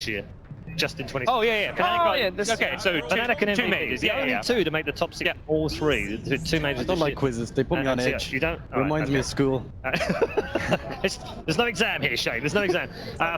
year. Just in 20. Oh yeah. Okay, so Fnatic and two MVP majors. is the only two to make the top 6. All three, the two majors. I don't like quizzes. They put me on edge. You don't. Reminds me of school. There's no exam here, Shane. There's no exam.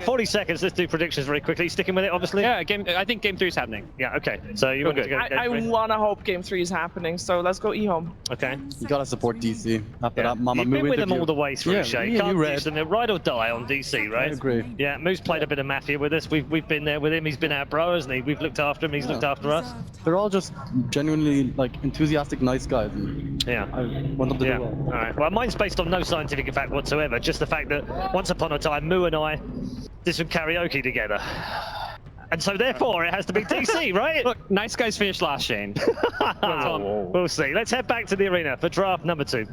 40 seconds. Let's do predictions very quickly. Sticking with it, obviously. Yeah, I think game 3 is happening. Yeah. Okay. So you want to go? I wanna hope game 3 is happening. So let's go EHOME. Okay. You gotta support DC. After that Mama You've Moo been with them interview. all the way through, Yeah, Shane. me and Can't you ditch them. They're ride or die on DC, right? I agree. Yeah. Moo's played a bit of Mafia with us. We've been there with him. He's been our bro, hasn't he? We've looked after him. He's looked after us. They're all just genuinely like enthusiastic, nice guys. And Yeah. I want them to do well. All right. Well, mine's based on no scientific fact whatsoever. Just the fact that once upon a time, Moo and I did some karaoke together. And so therefore, it has to be DC, right? Look, nice guys finished last, Shane. We'll see. Let's head back to the arena for draft number 2.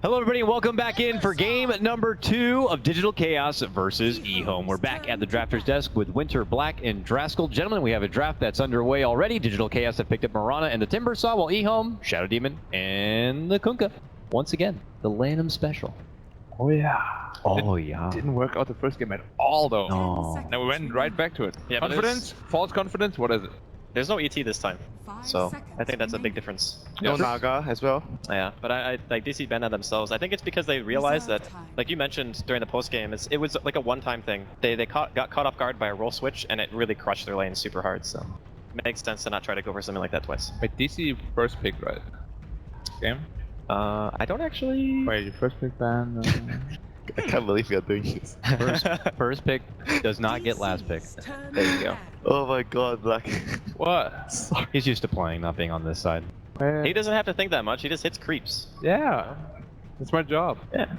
Hello everybody and welcome back in for game number 2 of Digital Chaos versus EHOME. We're back at the drafter's desk with Winter, Black, and Draskell. Gentlemen, we have a draft that's underway already. Digital Chaos have picked up Marana and the Timbersaw, while EHOME, Shadow Demon, and the Kunkka. Once again, the Lanham Special. Oh yeah. Oh yeah. Didn't work out the first game at all though. Oh. Now we went right back to it. Yeah, but confidence? False confidence? What is it? There's no ET this time, so I think that's a big difference. No Naga as well. Yeah, but I like DC banned themselves. I think it's because they realized that, like you mentioned during the post game, it was like a one-time thing. They got caught off guard by a roll switch, and it really crushed their lane super hard. So it makes sense to not try to go for something like that twice. Wait, DC first pick, right? Game? I don't actually. Wait, your first pick ban? I can't believe you're doing this. First pick does not get last pick. There you go. Oh my god, Black. What? He's used to playing, not being on this side. He doesn't have to think that much. He just hits creeps. Yeah, that's my job. Yeah.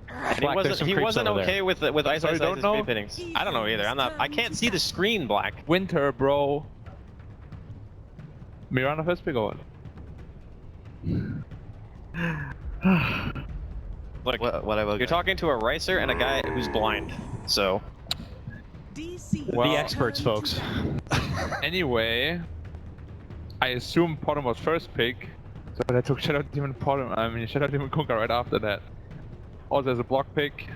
And Black, he wasn't okay with Ice Sorry, don't know? creep hittings. I don't know either. I can't see the screen, Black. Winter, bro. Mirana first pick or what? Look, Whatever. you're talking to a Ricer and a guy who's blind, so. Well, the experts, folks. Anyway, I assume Potom was first pick, so I took Shadow Demon Potom. I mean Shadow Demon Kunkka right after that. Also as a block pick.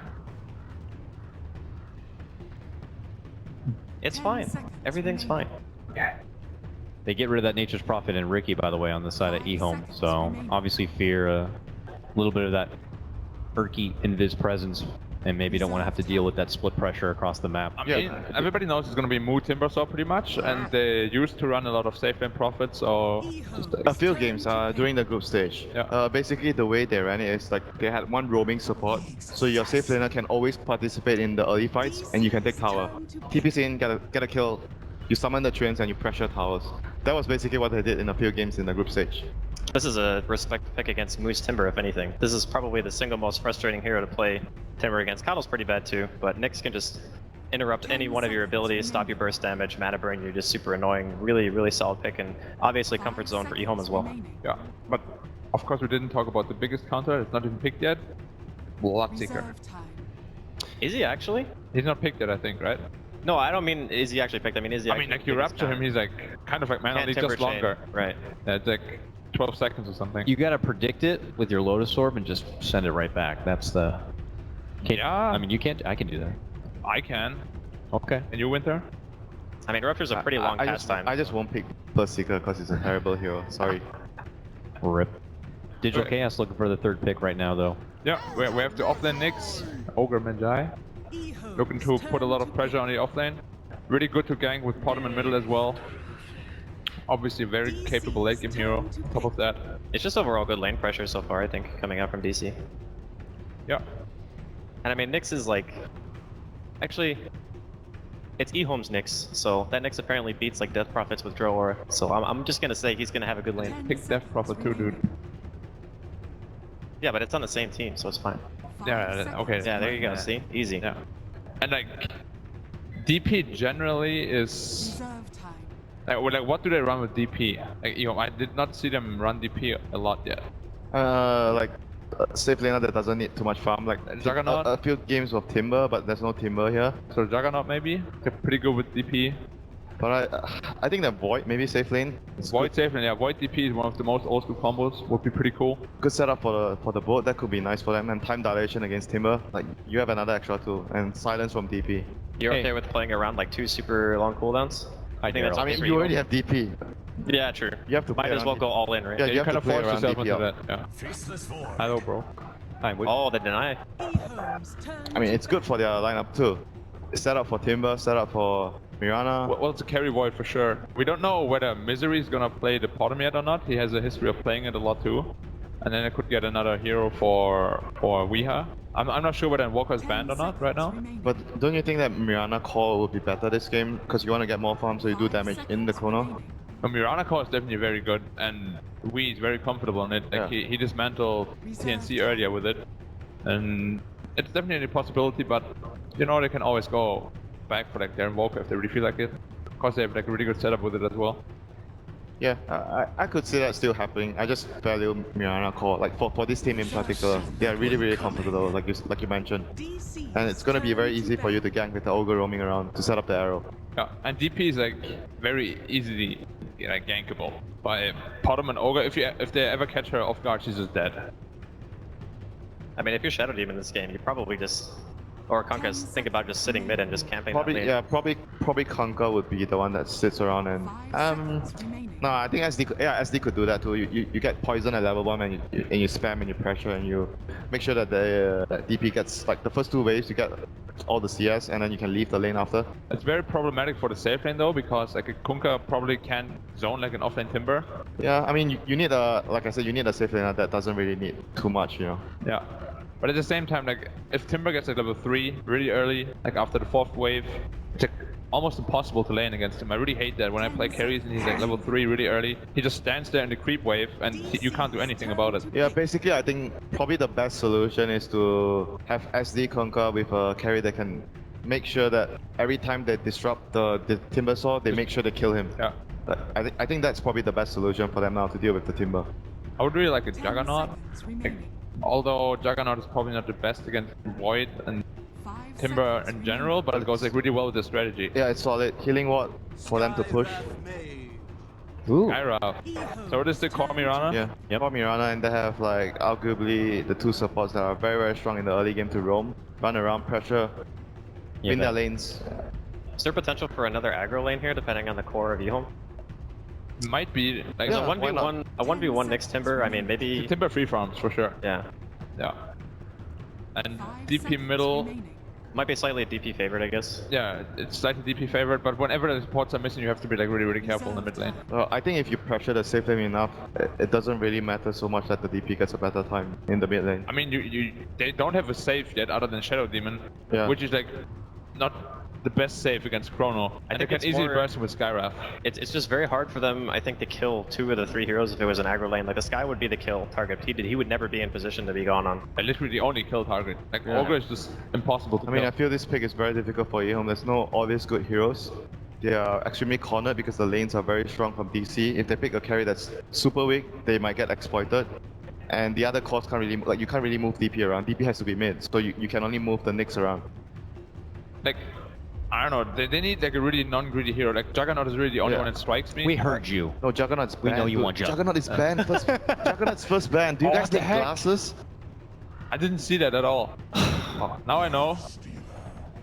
It's fine. Everything's fine. They get rid of that Nature's Prophet and Ricky, by the way, on the side of EHOME. So obviously fear a little bit of that Urky Invis presence, and maybe don't want to have to deal with that split pressure across the map. I mean, everybody knows it's going to be Moo Timbersaw pretty much, and they used to run a lot of safe lane profits or just A few games during the group stage. Yeah. Basically, the way they ran it is like they had one roaming support, so your safe laner can always participate in the early fights, and you can take tower. TP's in, get a kill. You summon the trains and you pressure towers. That was basically what they did in a few games in the group stage. This is a respect pick against Moose Timber, if anything. This is probably the single most frustrating hero to play Timber against. Coddle's pretty bad too, but Nyx can just interrupt any one of your abilities, stop your burst damage, mana burn, you're just super annoying. Really, really solid pick, and obviously comfort zone for EHOME as well. Yeah, but of course we didn't talk about the biggest counter. It's not even picked yet. Bloodseeker. Is he actually? He's not picked yet, I think, right? No, I don't mean is he actually picked. I mean is he? I mean, like you rapture him, he's like kind of like man, he's just longer. Right. Yeah, it's like 12 seconds or something. You gotta predict it with your Lotus Orb and just send it right back. That's the... Yeah. I mean, you can't... I can do that. I can. Okay. And you, Winter? I mean, Rupture's a pretty long pastime. I just won't pick Bloodseeker because he's a terrible hero. Sorry. Rip. Digital Chaos looking for the third pick right now, though. Yeah, we have the offlane Nyx, Ogre Manjai. Looking to put a lot of pressure on the offlane. Really good to gank with Potom in middle as well. Obviously very capable late game hero. On top of that. It's just overall good lane pressure so far, I think, coming out from DC. Yeah. And I mean, Nyx is like... Actually, it's EHOME's Nyx, so that Nyx apparently beats like Death Prophets with Drow Aura. So I'm just gonna say he's gonna have a good lane. Pick Death Prophet too, dude. Yeah, but it's on the same team, so it's fine. Yeah, okay. Yeah, there you go, see? Easy. Yeah. And like, DP generally is... Like, what do they run with DP? Like, you know, I did not see them run DP a lot yet. Safe laner that doesn't need too much farm. Like Juggernaut? a few games of Timber, but there's no Timber here. So Juggernaut maybe? They're pretty good with DP. But I think that Void, maybe safe lane. It's Void safe lane, yeah. Void DP is one of the most old school combos. Would be pretty cool. good setup for the boat. That could be nice for them. And time dilation against Timber. Like, you have another extra tool. And silence from DP. You're Hey. okay with playing around like 2 super long cooldowns? I think that's I okay mean, for you already have DP. Yeah, true. You have to Might play as well around go all in, right? Yeah, Yeah, you you have kind to of play force around yourself DP into up. that. Yeah. Hello, bro. Fine, Oh, the deny. I mean, it's good for their lineup too. It's set up for Timber, set up for Mirana. Well, it's a carry Void for sure. We don't know whether Misery is gonna play the bottom yet or not. He has a history of playing it a lot too. And then I could get another hero for Weeha. I'm not sure whether Invoker is banned or not right now. But don't you think that Mirana Call would be better this game? Because you want to get more farm so you do damage in the corner? But Mirana Core is definitely very good, and Wee is very comfortable on it. Like Yeah. he dismantled TNC earlier with it, and it's definitely a possibility. But you know they can always go back for like their Invoker if they really feel like it. Of course they have like a really good setup with it as well. Yeah, I could see that still happening. I just value Mirana Core. Like for this team in particular, they are really comfortable, like you mentioned. And it's gonna be very easy for you to gank with the Ogre roaming around to set up the arrow. Yeah, and DP is like very easily like gankable by Potom and Ogre. If they ever catch her off guard, she's just dead. I mean, if you're Shadow Demon in this game, you probably just, or Conquest, think about just sitting mid and just camping. Probably, that lane. yeah, probably Conquer would be the one that sits around and no, I think SD could do that too. You get poison at level 1 and you spam and you pressure and you make sure that the that DP gets like the first 2 waves, you get all the CS and then you can leave the lane after. It's very problematic for the safe lane though, because like a Kunkka probably can't zone like an offlane Timber. Yeah, I mean you need a, like I said, you need a safe laner that doesn't really need too much, you know. Yeah. But at the same time, like if Timber gets like level 3 really early, like after the 4th wave, it's like almost impossible to lane against him. I really hate that when I play carries and he's like level 3 really early. He just stands there in the creep wave and you can't do anything about it. Yeah, basically I think probably the best solution is to have SD Conquer with a carry that can make sure that every time they disrupt the Timber Saw, they make sure they kill him. Yeah. But I think that's probably the best solution for them now to deal with the Timber. I would really like a Juggernaut. Like, although Juggernaut is probably not the best against Void and Timber in general, but it goes like really well with the strategy. Yeah, it's solid. Healing ward for them to push. Ooh. Skyra. So what is the core Mirana? Yeah, for Mirana, and they have like arguably the 2 supports that are very strong in the early game to roam, run around, pressure, win their lanes. Is there potential for another aggro lane here, depending on the core of EHOME? Might be like There's Yeah, a why 1v1, a 1v1 next Timber. I mean, maybe. Timber free farms for sure. Yeah, Yeah. And DP middle, might be slightly a DP favorite, I guess. yeah, it's slightly DP favorite, but whenever the supports are missing, you have to be like really careful in the mid lane. I think if you pressure the safe lane enough, it doesn't really matter so much that the DP gets a better time in the mid lane. I mean, they don't have a save yet other than Shadow Demon, Yeah. which is like not the best save against Chrono. And they think can it's easily more- burst him with Skywrath. It's just very hard for them, I think, to kill 2 of the 3 heroes if it was an aggro lane. Like, the Sky would be the kill target. He would never be in position to be gone on. And literally the only kill target. Like Yeah. Ogre is just impossible to I mean, kill. I feel this pick is very difficult for EHOME. There's no obvious good heroes. They are extremely cornered because the lanes are very strong from DC. If they pick a carry that's super weak, they might get exploited. And the other cores can't really, like, you can't really move DP around. DP has to be mid, so you can only move the Nyx around. Like, I don't know, they need like a really non-greedy hero. Like Juggernaut is really the only Yeah. one that strikes me. We heard you. No, Juggernaut's banned. We know you dude. want Jug. Juggernaut is banned. Juggernaut's first ban. Do you Oh, guys what the take heck? glasses? I didn't see that at all. Oh, now I know.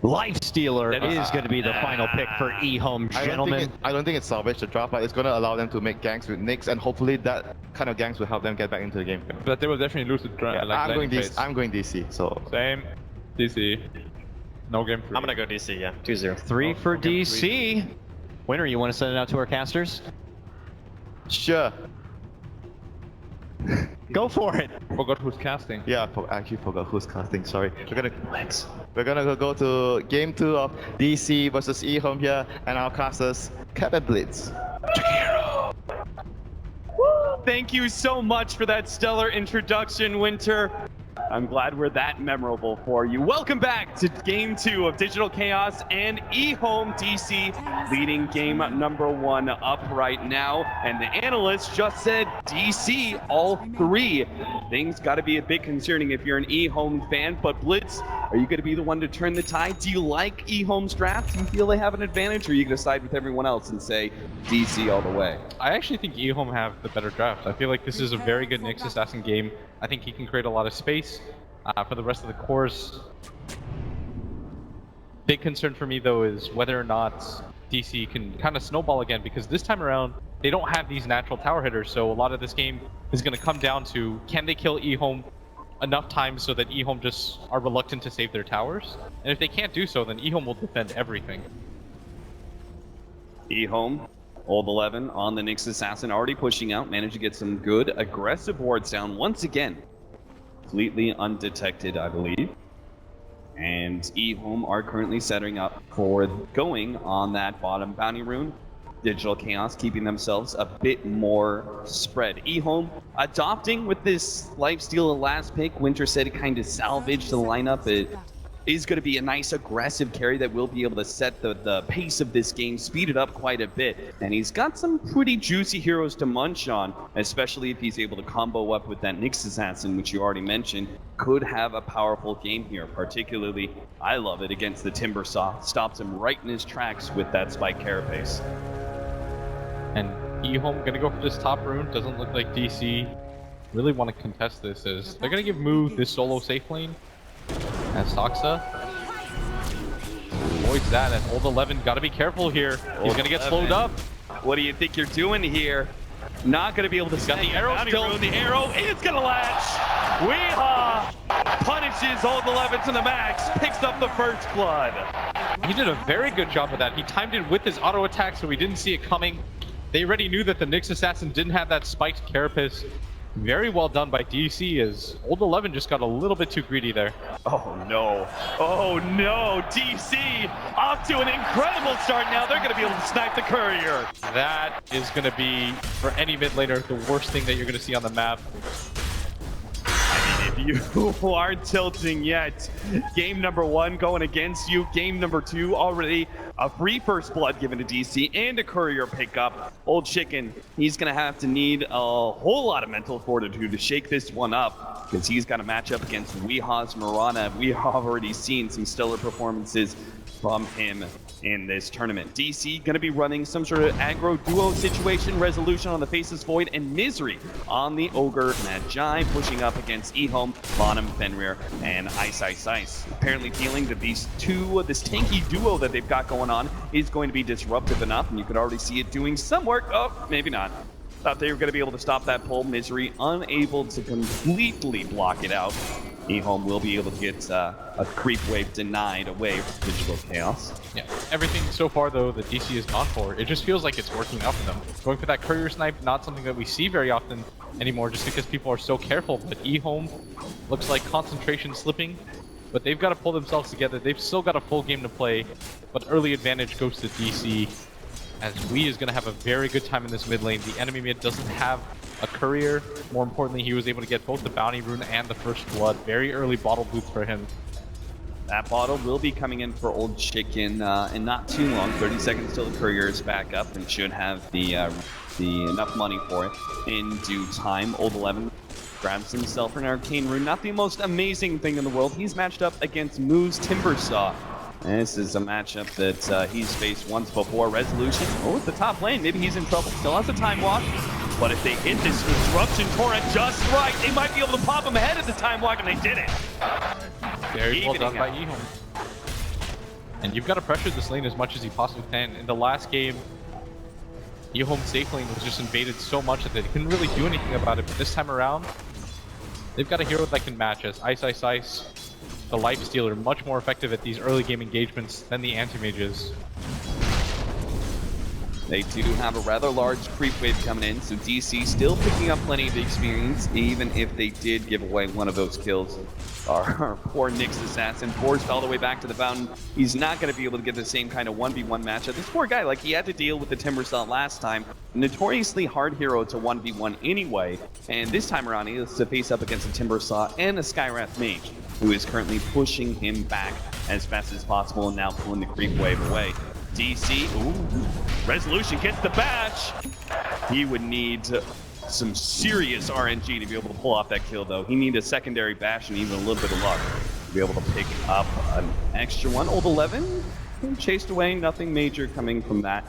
Lifestealer That is- is going to be the final pick for EHOME, gentlemen. I don't think it's salvage the draft, but it's going to allow them to make ganks with Nyx, and hopefully that kind of ganks will help them get back into the game. But they will definitely lose the I'm going laning phase. DC. I'm going DC. So Same. DC. No game 3. I'm gonna go DC, yeah. 2-0. 3 for DC. Winner, you want to send it out to our casters? sure. Go for it. Forgot who's casting. Yeah, I actually forgot who's casting. Sorry. We're gonna go to game 2 of DC versus EHOME here, and our casters Cap and Blitz. Thank you so much for that stellar introduction, Winter. I'm glad we're that memorable for you. Welcome back to Game 2 of Digital Chaos and EHOME. DC leading game number 1 up right now. And the analyst just said DC all 3. Things got to be a bit concerning if you're an EHOME fan. But Blitz, are you going to be the one to turn the tide? Do you like EHOME's draft? Do you feel they have an advantage? Or are you going to side with everyone else and say DC all the way? I actually think EHOME have the better draft. I feel like this is a very good Nyx Assassin game. I think he can create a lot of space for the rest of the cores. Big concern for me though is whether or not DC can kind of snowball again, because this time around they don't have these natural tower hitters, so a lot of this game is going to come down to can they kill EHOME enough times so that EHOME just are reluctant to save their towers, and if they can't do so, then EHOME will defend everything. EHOME, Old 11 on the Nyx Assassin, already pushing out, managed to get some good aggressive wards down once again. Completely undetected, I believe. And EHOME are currently setting up for going on that bottom bounty rune. Digital Chaos keeping themselves a bit more spread. EHOME adopting with this lifesteal last pick. Winter said it kind of salvaged the lineup. It is going to be a nice aggressive carry that will be able to set the pace of this game, speed it up quite a bit. And he's got some pretty juicy heroes to munch on, especially if he's able to combo up with that Nyx Assassin, which you already mentioned. Could have a powerful game here, particularly, I love it, against the Timber Saw. Stops him right in his tracks with that Spike Carapace. And EHOME gonna go for this top rune. Doesn't look like DC really want to contest this, as they're gonna give Moo this solo safe lane. As Soxa avoids that, and Old 11 gotta be careful here. He's gonna get slowed up. What do you think you're doing here? Not gonna be able to Got the arrow still. The arrow is gonna latch. Weehaw punishes Old 11 to the max. Picks up the first blood. He did a very good job of that. He timed it with his auto attack, so he didn't see it coming. They already knew that the Nyx Assassin didn't have that spiked carapace. Very well done by DC, as Old 11 just got a little bit too greedy there. Oh no. Oh no. DC off to an incredible start now. They're going to be able to snipe the courier. That is going to be, for any mid laner, the worst thing that you're going to see on the map. I mean, if you aren't tilting yet, game number 1 going against you. Game number 2 already a free first blood given to DC and a courier pickup. Old Chicken, he's going to have to need a whole lot of mental fortitude to shake this one up, because he's got to match up against Weeha's Mirana. We have already seen some stellar performances from him in this tournament. DC going to be running some sort of aggro duo situation, Resolution on the Faceless Void, and Misery on the Ogre Magi, pushing up against EHOME, Bonham, Fenrir, and Ice. Apparently feeling that these two, this tanky duo that they've got going on is going to be disruptive enough, and you could already see it doing some work. Oh, maybe not. Thought they were going to be able to stop that pull. Misery unable to completely block it out. EHOME will be able to get a creep wave denied away from Digital Chaos. Yeah, everything so far though that DC has gone for, it just feels like it's working out for them. Going for that courier snipe, not something that we see very often anymore, just because people are so careful. But EHOME looks like concentration slipping, but they've got to pull themselves together. They've still got a full game to play, but early advantage goes to DC, as Wee is going to have a very good time in this mid lane. The enemy mid doesn't have a courier. More importantly, he was able to get both the bounty rune and the first blood. Very early bottle booth for him. That bottle will be coming in for Old Chicken in not too long. 30 seconds till the courier is back up, and should have the enough money for it in due time. Old 11 grabs himself an arcane rune. Not the most amazing thing in the world. He's matched up against Moo's Timber Saw. And this is a matchup that he's faced once before. Resolution. Oh, at the top lane. Maybe he's in trouble. Still has a time walk. But if they hit this disruption torrent just right, they might be able to pop him ahead of the time walk, and they did it. Very well done by EHOME. And you've got to pressure this lane as much as you possibly can. In the last game, EHOME's safe lane was just invaded so much that they couldn't really do anything about it. But this time around, they've got a hero that can match us. Ice. The Lifestealer, much more effective at these early game engagements than the anti-mages. They do have a rather large creep wave coming in, so DC still picking up plenty of experience, even if they did give away one of those kills. Our poor Nyx assassin forced all the way back to the fountain. He's not going to be able to get the same kind of 1v1 matchup. This poor guy, like, he had to deal with the Timbersaw last time. Notoriously hard hero to 1v1 anyway, and this time around he has to face up against a Timbersaw and a Skywrath Mage, who is currently pushing him back as fast as possible and now pulling the creep wave away. DC, ooh, Resolution gets the bash. He would need some serious RNG to be able to pull off that kill, though. He needs a secondary bash and even a little bit of luck to be able to pick up an extra one. Old 11 chased away, nothing major coming from that.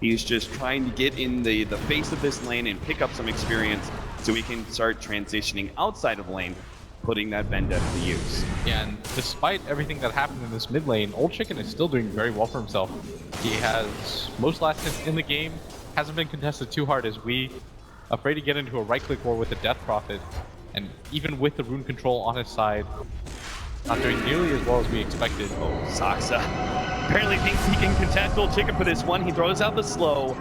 He's just trying to get in the face of this lane and pick up some experience so he can start transitioning outside of lane, putting that vendetta to use. Yeah, and despite everything that happened in this mid lane, Old Chicken is still doing very well for himself. He has most last hits in the game, hasn't been contested too hard as we, afraid to get into a right-click war with the Death Prophet, and even with the rune control on his side, not doing nearly as well as we expected. Oh, Saksa apparently thinks he can contest Old Chicken for this one. He throws out the slow,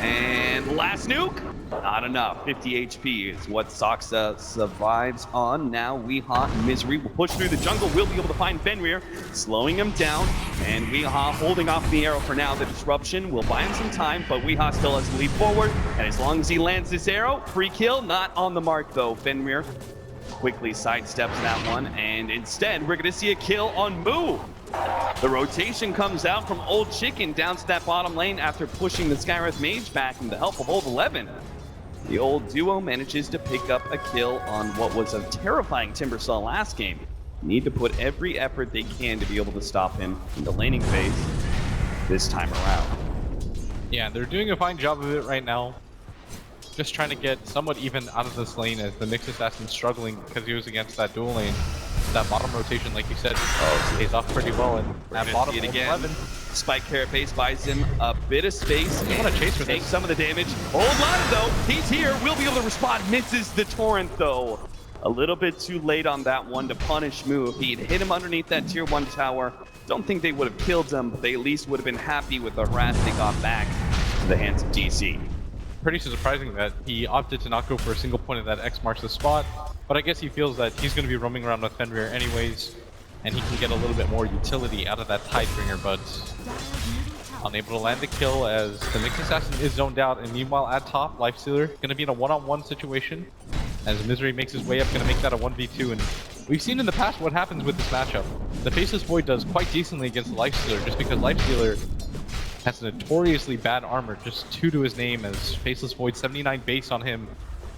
and last nuke, not enough. 50 HP is what Saksa survives on. Now Weehaw and Misery will push through the jungle. We'll be able to find Fenrir, slowing him down, and Weehaw holding off the arrow for now. The disruption will buy him some time, but Weehaw still has to leap forward, and as long as he lands this arrow, free kill, not on the mark though. Fenrir quickly sidesteps that one, and instead we're going to see a kill on Moo. The rotation comes out from Old Chicken down to that bottom lane after pushing the Skywrath Mage back with the help of Old 11. The old duo manages to pick up a kill on what was a terrifying Timbersaw last game. Need to put every effort they can to be able to stop him in the laning phase this time around. Yeah, they're doing a fine job of it right now. Just trying to get somewhat even out of this lane as the Nyx assassin's struggling because he was against that dual lane. That bottom rotation, like you said, pays off pretty well. And that bottom see it again. 11. Spike Carapace buys him a bit of space. You want to chase for take this. some of the damage. Old Lana though, he's here. We'll be able to respond. Misses the torrent though. A little bit too late on that one to punish Moo. If he'd hit him underneath that tier 1 tower, don't think they would have killed him, but they at least would have been happy with the harass they got back to the hands of DC. Pretty surprising that he opted to not go for a single point of that X marks the spot, but I guess he feels that he's going to be roaming around with Fenrir anyways, and he can get a little bit more utility out of that Tidebringer, but unable to land the kill as the Nyx assassin is zoned out, and meanwhile at top, Lifestealer going to be in a one-on-one situation as Misery makes his way up, going to make that a 1v2, and we've seen in the past what happens with this matchup. The Faceless Void does quite decently against Lifestealer just because Lifestealer has notoriously bad armor, just 2 to his name, as Faceless Void 79 base on him,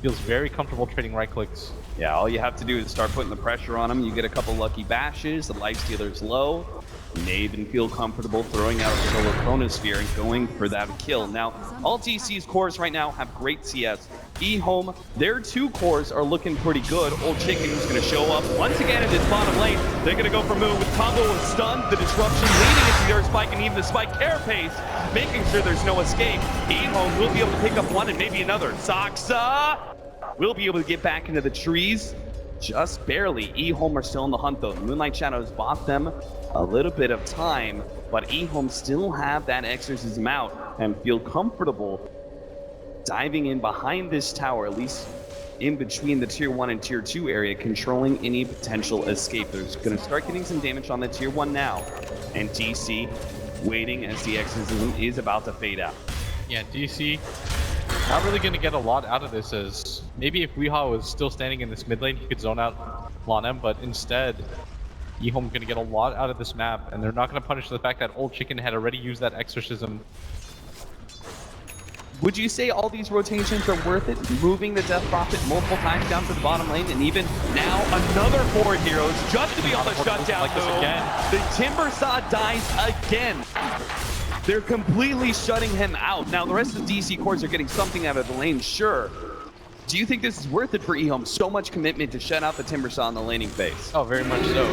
feels very comfortable trading right clicks. Yeah, all you have to do is start putting the pressure on him. You get a couple lucky bashes, the Lifestealer's low, and they even feel comfortable throwing out a Solar Chronosphere and going for that kill. Now, all DC's cores right now have great CS. EHOME, their 2 cores are looking pretty good. Old Chicken is going to show up once again in this bottom lane. They're going to go for Moo with combo with stun, the disruption leading into the Earth Spike, and even the Spike Carapace, making sure there's no escape. EHOME will be able to pick up one and maybe another. Saksa will be able to get back into the trees. Just barely. EHOME are still in the hunt though. Moonlight Shadows bought them a little bit of time, but EHOME still have that exorcism out and feel comfortable diving in behind this tower, at least in between the tier 1 and tier 2 area, controlling any potential escape. They're going to start getting some damage on the tier 1 now, and DC waiting as the exorcism is about to fade out. Yeah, DC not really going to get a lot out of this, as maybe if Weehaw was still standing in this mid lane, he could zone out Lanem, but instead, EHOME going to get a lot out of this map, and they're not going to punish the fact that Old Chicken had already used that exorcism. Would you say all these rotations are worth it? Moving the Death Prophet multiple times down to the bottom lane, and even now another 4 heroes just to be able to shut down like this again. The Timbersaw dies again. They're completely shutting him out. Now the rest of the DC cores are getting something out of the lane, sure. Do you think this is worth it for EHOME? So much commitment to shut out the Timbersaw in the laning phase. Oh, very much so.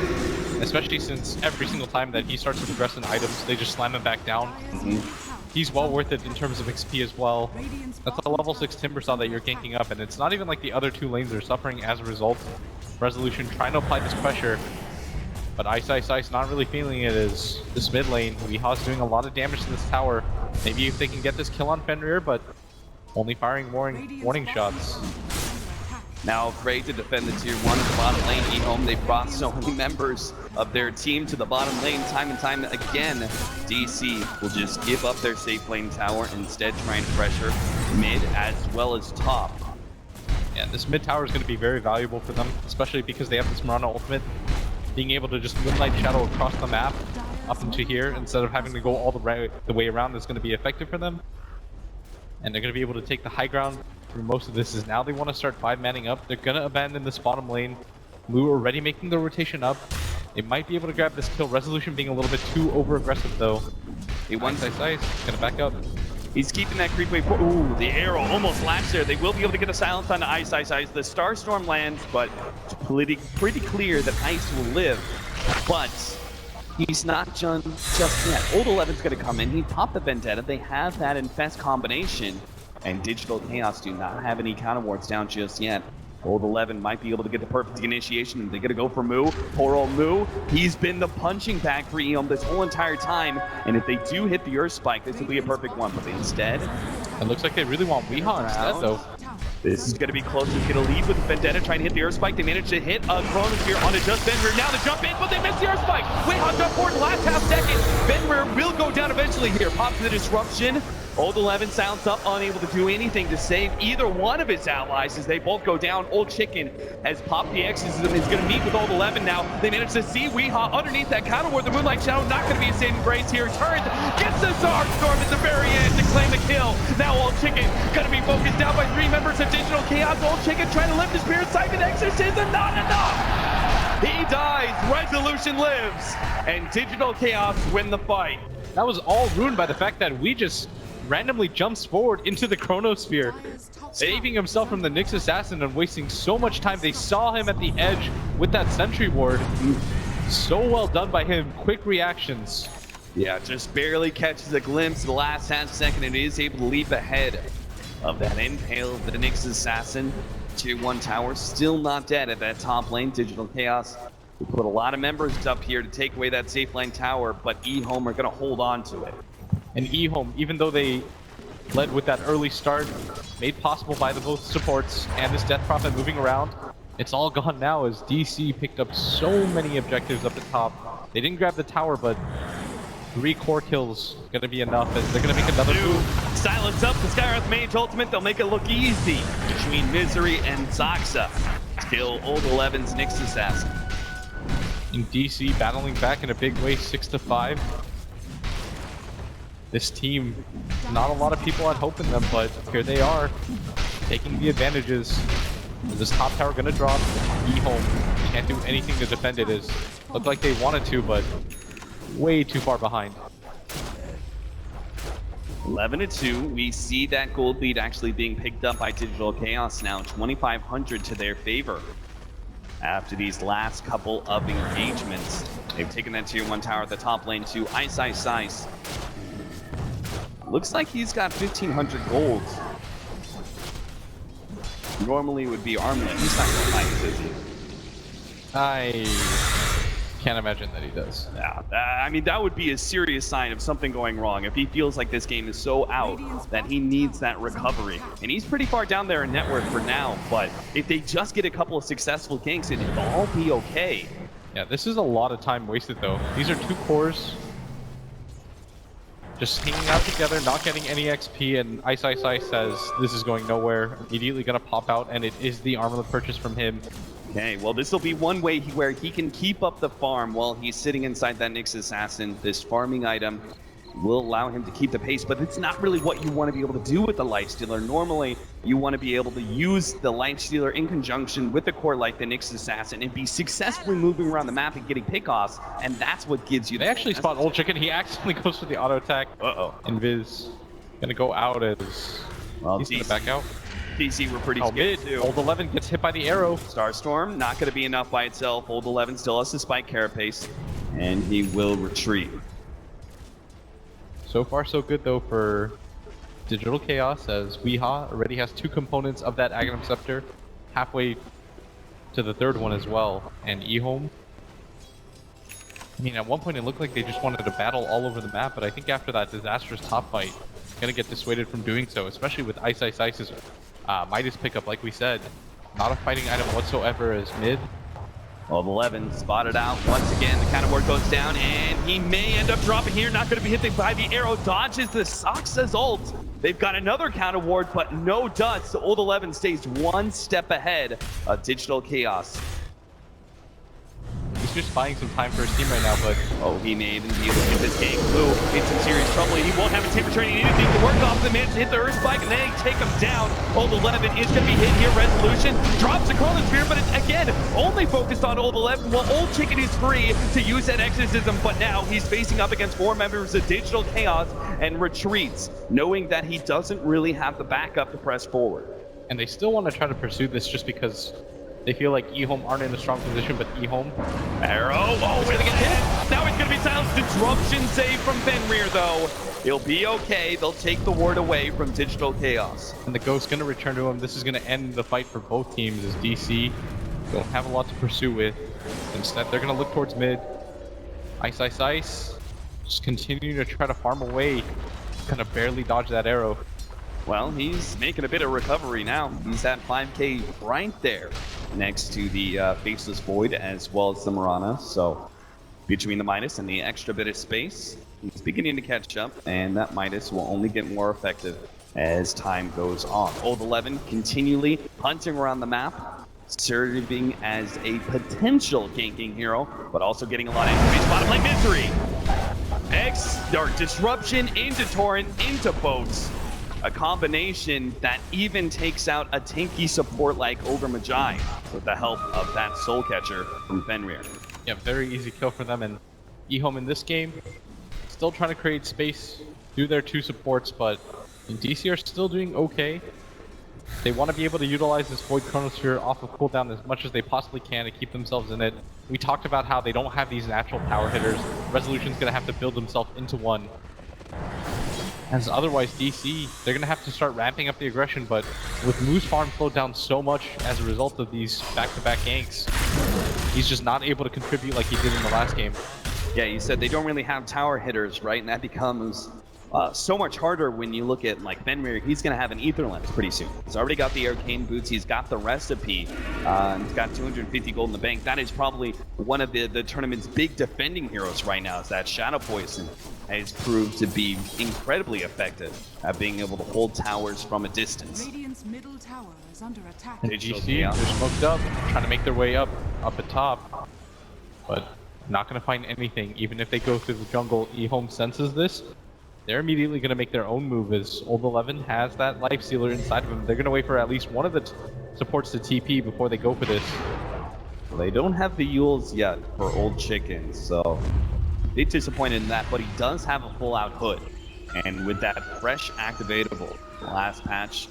Especially since every single time that he starts to progress in items, they just slam him back down. He's well worth it in terms of XP as well. That's a level 6 Timbersaw that you're ganking up, and it's not even like the other 2 lanes are suffering as a result. Resolution trying to apply this pressure. But Ice not really feeling it as this mid lane. EHOME's doing a lot of damage to this tower. Maybe if they can get this kill on Fenrir, but only firing warning shots. Now great to defend the tier 1 at the bottom lane. EHOME, they brought so many members of their team to the bottom lane time and time again. DC will just give up their safe lane tower, instead trying to pressure mid as well as top. Yeah, this mid tower is going to be very valuable for them, especially because they have this Mirana ultimate. Being able to just Moonlight Shadow across the map up into here instead of having to go all the way around is going to be effective for them. And they're going to be able to take the high ground through most of this. Is now they want to start 5-manning up. They're going to abandon this bottom lane. Mu already making the rotation up. They might be able to grab this kill. Resolution being a little bit too over-aggressive though. He wants Ice, gonna back up. He's keeping that creep wave. Ooh, the arrow almost latched there. They will be able to get the silence on Ice. The Starstorm lands, but it's pretty clear that Ice will live. But he's not done just yet. Old 11's going to come in. He popped the Vendetta. They have that Infest combination. And Digital Chaos do not have any counter wards down just yet. Old 11 might be able to get the perfect initiation. They're going to go for Mu. Poor old Mu. He's been the punching bag for EHOME this whole entire time. And if they do hit the Earth Spike, this will be a perfect one. But instead, it looks like they really want Weehaw instead, though. This is going to be close. He's going to lead with Vendetta, trying to hit the Earth Spike. They managed to hit a Chronosphere on a just Benrir. Now the jump in, but they missed the Earth Spike. Weehaw jump forward last half second. Benrir will go down eventually here. Pops the disruption. Old 11 sounds up, unable to do anything to save either one of his allies as they both go down. Old Chicken has popped the exorcism. He's going to meet with Old 11 now. They manage to see Weehaw underneath that counter ward. The Moonlight Shadow not going to be a saving grace here. Turns, gets the Starstorm at the very end to claim the kill. Now Old Chicken going to be focused down by 3 members of Digital Chaos. Old Chicken trying to lift his Spirit Siphon exorcism. Not enough. He dies. Resolution lives. And Digital Chaos win the fight. That was all ruined by the fact that we just randomly jumps forward into the Chronosphere, saving himself from the Nyx Assassin and wasting so much time. They saw him at the edge with that Sentry Ward. So well done by him. Quick reactions. Yeah, just barely catches a glimpse of the last half second and is able to leap ahead of that impale of the Nyx Assassin. Tier 1 tower still not dead at that top lane. Digital Chaos we put a lot of members up here to take away that safe lane tower, but EHOME are going to hold on to it. And EHOME, even though they led with that early start, made possible by the both supports and this Death Prophet moving around, it's all gone now as DC picked up so many objectives up at top. They didn't grab the tower, but 3 core kills going to be enough as they're going to make another move. Silence up the Skywrath Mage ultimate. They'll make it look easy between Misery and Zaxa to kill Old 11's Nyx Assassin. And DC battling back in a big way, 6-5. This team, not a lot of had hope in them, but here they are, taking the advantages. Is this top tower gonna drop? EHOME can't do anything to defend it. As looked like they wanted to, but way too far behind. 11-2. We see that gold lead actually being picked up by Digital Chaos now, 2,500 to their favor. After these last couple of engagements, they've taken that tier 1 tower at the top lane to Ice. Looks like he's got 1,500 gold. Normally it would be Armlet. He's not gonna fight, is he? I can't imagine that he does. Yeah, I mean, that would be a serious sign of something going wrong if he feels like this game is so out that he needs that recovery. And he's pretty far down there in net worth for now, but if they just get a couple of successful ganks, it'll all be okay. Yeah, this is a lot of time wasted though. These are 2 cores just hanging out together, not getting any XP, and Ice says this is going nowhere. Immediately gonna pop out, and it is the Armlet purchase from him. Okay, well this will be one way where he can keep up the farm while he's sitting inside that Nyx Assassin. This farming item will allow him to keep the pace, but it's not really what you want to be able to do with the Lifestealer. Normally, you want to be able to use the Lifestealer in conjunction with the core like the Nyx Assassin and be successfully moving around the map and getting pickoffs, and that's what gives you the... They actually spot Old Chicken. He accidentally goes for the auto attack. And Viz gonna go out as... Well, he's gonna back out. DC were pretty scared too. Old 11 gets hit by the arrow. Starstorm, not going to be enough by itself. Old 11 still has the spike carapace, and he will retreat. So far so good though for Digital Chaos, as Weehaw already has 2 components of that Aghanim Scepter, halfway to the 3rd one as well. And EHOME I mean, at one point it looked like they just wanted to battle all over the map, but I think after that disastrous top fight, gonna get dissuaded from doing so, especially with Ice's Midas pickup, like we said. Not a fighting item whatsoever as mid. Well, 11 spotted out once again. The counter ward goes down, and he may end up dropping here. Not going to be hit by the arrow. Dodges the Soxa's ult. They've got another counter ward, but no duds. So Old 11 stays one step ahead of Digital Chaos. He's just buying some time for his team right now, but Oh, he made and he look at this game. Blue in some serious trouble. He won't have a temper training anything to work off. The man to hit the Earth Spike, and then take him down. Old 11 is going to be hit here. Resolution drops the Corner Sphere, but it's again only focused on Old 11. Well, Old Chicken is free to use that exorcism, but now he's facing up against 4 members of Digital Chaos and retreats, knowing that he doesn't really have the backup to press forward. and they still want to try to pursue this just because they feel like EHOME aren't in a strong position, but EHOME. Arrow, oh, he's gonna get hit. Now he's gonna be silenced. Disruption save from Fenrir, though. He'll be okay. They'll take the ward away from Digital Chaos. And the Ghost's gonna return to him. This is gonna end the fight for both teams as DC don't have a lot to pursue with. Instead, they're gonna look towards mid. Ice. Just continuing to try to farm away. Kind of barely dodge that arrow. Well, he's making a bit of recovery now. He's at 5k right there next to the Faceless Void as well as the Mirana. So between the Midas and the extra bit of space, he's beginning to catch up, and that Midas will only get more effective as time goes on. Old 11 continually hunting around the map, serving as a potential ganking hero, but also getting a lot of enemies. Bottom lane Misery. Disruption into Torrent, into Boats. A combination that even takes out a tanky support like Ogre Magi with the help of that Soul Catcher from Fenrir. Yeah, very easy kill for them, and EHOME in this game still trying to create space through their 2 supports, but DC are still doing okay. They want to be able to utilize this Void Chronosphere off of cooldown as much as they possibly can to keep themselves in it. We talked about how they don't have these natural power hitters. Resolution's going to have to build himself into one. As otherwise DC, they're going to have to start ramping up the aggression, but with Moose Farm slowed down so much as a result of these back-to-back ganks, he's just not able to contribute like he did in the last game. Yeah, you said they don't really have tower hitters, right? And that becomes so much harder when you look at like Fenrir. He's going to have an Ether Lens pretty soon. He's already got the Arcane Boots. He's got the Recipe. He's got 250 gold in the bank. That is probably one of the tournament's big defending heroes right now, is that Shadow Poison has proved to be incredibly effective at being able to hold towers from a distance. Radiant's middle tower is under attack. DC, they're smoked up, trying to make their way up atop, but not going to find anything. Even if they go through the jungle, EHOME senses this. They're immediately going to make their own move as Old 11 has that Life Stealer inside of him. They're going to wait for at least one of the supports to TP before they go for this. Well, they don't have the Yules yet for Old Chicken, so bit disappointed in that, but he does have a full-out hood. And with that fresh activatable last patch,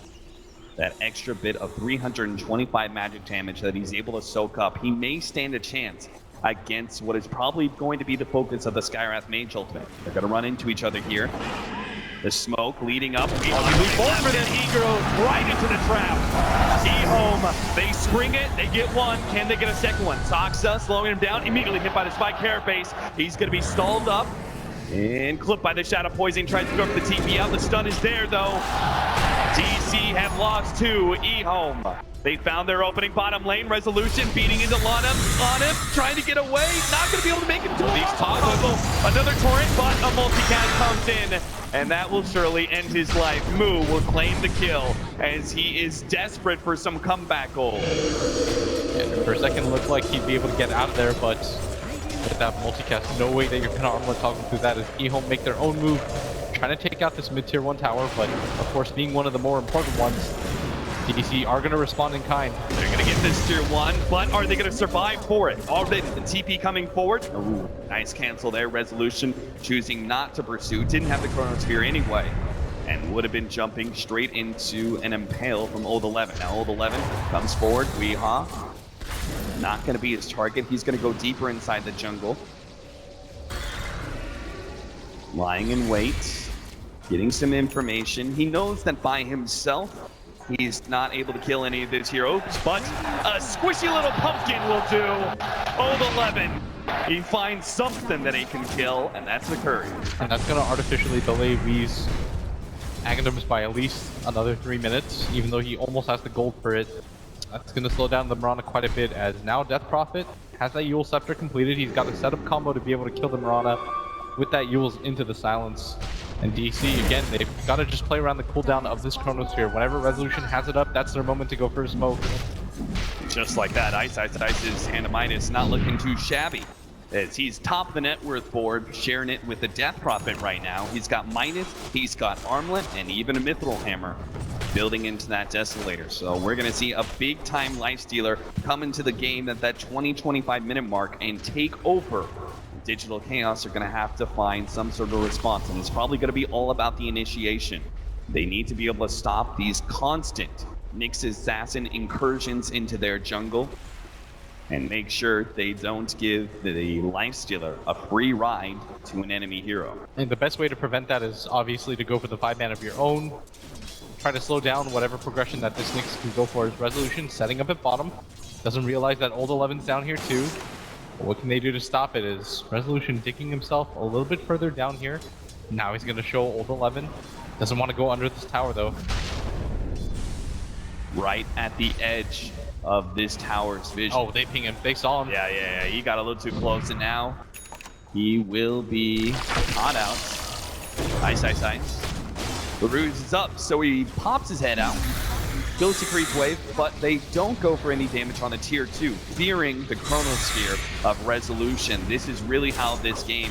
that extra bit of 325 magic damage that he's able to soak up, he may stand a chance against what is probably going to be the focus of the Skywrath Mage ultimate. They're going to run into each other here. The smoke leading up. He moves forward for that E-Girl right into the trap. EHOME, they spring it, they get one. Can they get a second one? Soxa slowing him down, immediately hit by the Spike Carapace. He's going to be stalled up and clipped by the Shadow Poison. Tries to go for the TP out. The stun is there though. DC have lost to EHOME. They found their opening bottom lane. Resolution beating into on him, trying to get away. Not going to be able to make it to the top level. Another torrent, but a multicast comes in, and that will surely end his life. Moo will claim the kill as he is desperate for some comeback goal. Yeah, for a second, it looked like he'd be able to get out of there, but with that multicast, no way that you're going to armlet toggle through that as EHOME make their own move, trying to take out this mid-tier 1 tower, but of course, being one of the more important ones, DC are going to respond in kind. They're going to get this tier 1, but are they going to survive for it? Already the TP coming forward. Ooh, nice cancel there. Resolution choosing not to pursue. Didn't have the Chronosphere anyway, and would have been jumping straight into an Impale from Old 11. Now Old 11 comes forward. Weehaw. Not going to be his target. He's going to go deeper inside the jungle. Lying in wait. Getting some information. He knows that by himself, he's not able to kill any of his heroes, but a squishy little pumpkin will do. Old 11 He finds something that he can kill, and that's the Courier. And that's going to artificially delay Wee's Aghanims by at least another 3 minutes, even though he almost has the gold for it. That's going to slow down the Mirana quite a bit, as now Death Prophet has that Eul Scepter completed. He's got a setup combo to be able to kill the Mirana with that Eul's into the silence. And DC, again, they've got to just play around the cooldown of this Chronosphere. Whenever Resolution has it up, that's their moment to go for a smoke. Just like that, Ice's Hand-of-Midas not looking too shabby, as he's top the net worth board, sharing it with the Death Prophet right now. He's got Midas, he's got Armlet, and even a Mithril Hammer building into that Desolator. So we're going to see a big-time Lifestealer come into the game at that 20-25 minute mark and take over. Digital Chaos are going to have to find some sort of response, and it's probably going to be all about the initiation. They need to be able to stop these constant Nyx Assassin incursions into their jungle and make sure they don't give the Lifestealer a free ride to an enemy hero. And the best way to prevent that is obviously to go for the 5-man of your own. Try to slow down whatever progression that this Nyx can go for. His Resolution setting up at bottom. Doesn't realize that Old 11's down here too. But what can they do to stop it is Resolution digging himself a little bit further down here. Now he's going to show Old 11. Doesn't want to go under this tower though. Right at the edge of this tower's vision. Oh, they ping him. They saw him. Yeah. He got a little too close, and now he will be caught out. Ice. The ruse is up, so he pops his head out. Goes to Creep Wave, but they don't go for any damage on the tier 2, fearing the Chronosphere of Resolution. This is really how this game